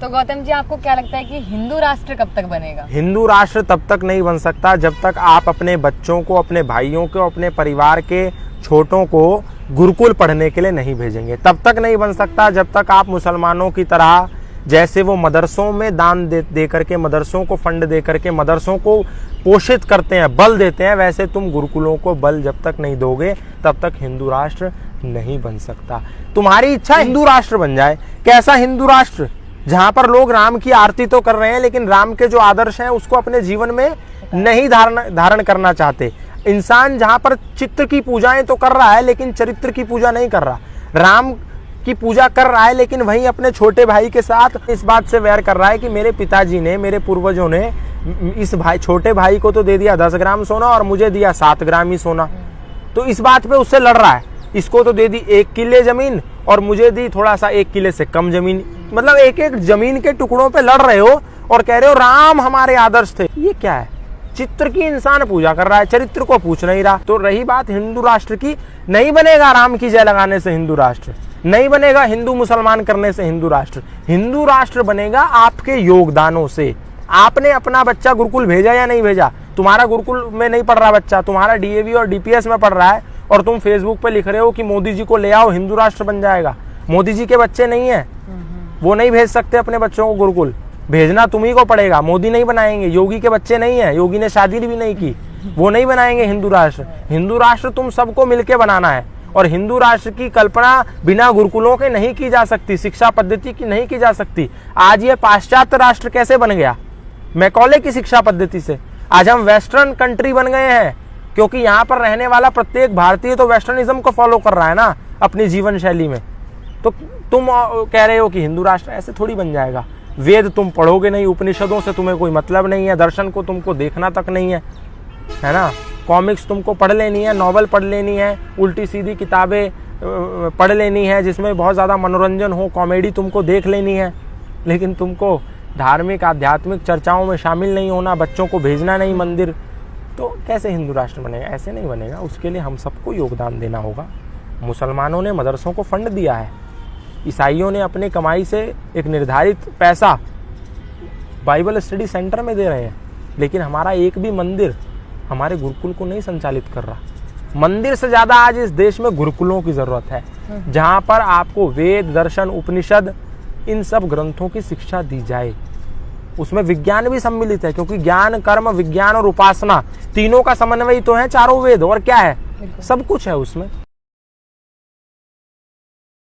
तो गौतम जी, आपको क्या लगता है कि हिंदू राष्ट्र कब तक बनेगा? हिंदू राष्ट्र तब तक नहीं बन सकता जब तक आप अपने बच्चों को, अपने भाइयों को, अपने परिवार के छोटों को गुरुकुल पढ़ने के लिए नहीं भेजेंगे। तब तक नहीं बन सकता जब तक आप मुसलमानों की तरह, जैसे वो मदरसों में दान दे करके, मदरसों को फंड दे करके मदरसों को पोषित करते हैं, बल देते हैं, वैसे तुम गुरुकुलों को बल जब तक नहीं दोगे तब तक हिंदू राष्ट्र नहीं बन सकता। तुम्हारी इच्छा हिंदू राष्ट्र बन जाए। कैसा हिंदू राष्ट्र? जहां पर लोग राम की आरती तो कर रहे हैं लेकिन राम के जो आदर्श हैं उसको अपने जीवन में नहीं धारण करना चाहते। इंसान जहां पर चित्र की पूजाएं तो कर रहा है लेकिन चरित्र की पूजा नहीं कर रहा। राम की पूजा कर रहा है लेकिन वहीं अपने छोटे भाई के साथ इस बात से वैर कर रहा है कि मेरे पिताजी ने, मेरे पूर्वजों ने इस छोटे भाई को तो दे दिया 10 ग्राम सोना और मुझे दिया 7 ग्राम ही सोना, तो इस बात पे उससे लड़ रहा है। इसको तो दे दी 1 किले जमीन और मुझे दी थोड़ा सा 1 किले से कम जमीन, मतलब एक एक जमीन के टुकड़ों पे लड़ रहे हो और कह रहे हो राम हमारे आदर्श थे। ये क्या है? चित्र की इंसान पूजा कर रहा है, चरित्र को पूछ नहीं रहा। तो रही बात हिंदू राष्ट्र की, नहीं बनेगा राम की जय लगाने से हिंदू राष्ट्र, नहीं बनेगा हिंदू मुसलमान करने से हिंदू राष्ट्र। हिंदू राष्ट्र बनेगा आपके योगदानों से। आपने अपना बच्चा गुरुकुल भेजा या नहीं भेजा? तुम्हारा गुरुकुल में नहीं पढ़ रहा बच्चा, तुम्हारा डीएवी और डीपीएस में पढ़ रहा है और तुम फेसबुक पे लिख रहे हो कि मोदी जी को ले आओ हिंदू राष्ट्र बन जाएगा। मोदी जी के बच्चे नहीं है, वो नहीं भेज सकते अपने बच्चों को गुरुकुल। भेजना तुम्ही को पड़ेगा, मोदी नहीं बनाएंगे। योगी के बच्चे नहीं है, योगी ने शादी भी नहीं की, वो नहीं बनाएंगे हिंदू राष्ट्र। हिंदू राष्ट्र तुम सबको मिलके बनाना है और हिंदू राष्ट्र की कल्पना बिना गुरुकुलों के नहीं की जा सकती, शिक्षा पद्धति की नहीं की जा सकती। आज ये पाश्चात्य राष्ट्र कैसे बन गया? मैकॉले की शिक्षा पद्धति से। आज हम वेस्टर्न कंट्री बन गए हैं क्योंकि यहाँ पर रहने वाला प्रत्येक भारतीय तो वेस्टर्निज्म को फॉलो कर रहा है ना अपनी जीवन शैली में। तो तुम कह रहे हो कि हिंदू राष्ट्र, ऐसे थोड़ी बन जाएगा। वेद तुम पढ़ोगे नहीं, उपनिषदों से तुम्हें कोई मतलब नहीं है, दर्शन को तुमको देखना तक नहीं है ना। कॉमिक्स तुमको पढ़ लेनी है, नॉवल पढ़ लेनी है, उल्टी सीधी किताबें पढ़ लेनी है जिसमें बहुत ज़्यादा मनोरंजन हो, कॉमेडी तुमको देख लेनी है, लेकिन तुमको धार्मिक आध्यात्मिक चर्चाओं में शामिल नहीं होना, बच्चों को भेजना नहीं मंदिर। तो कैसे हिंदू राष्ट्र बनेगा? ऐसे नहीं बनेगा। उसके लिए हम सबको योगदान देना होगा। मुसलमानों ने मदरसों को फंड दिया है, ईसाइयों ने अपनी कमाई से एक निर्धारित पैसा बाइबल स्टडी सेंटर में दे रहे हैं, लेकिन हमारा एक भी मंदिर हमारे गुरुकुल को नहीं संचालित कर रहा। मंदिर से ज्यादा आज इस देश में गुरुकुलों की जरूरत है, जहां पर आपको वेद, दर्शन, उपनिषद, इन सब ग्रंथों की शिक्षा दी जाए। उसमें विज्ञान भी सम्मिलित है क्योंकि ज्ञान, कर्म, विज्ञान और उपासना तीनों का समन्वय तो है चारों वेद। और क्या है? सब कुछ है उसमें।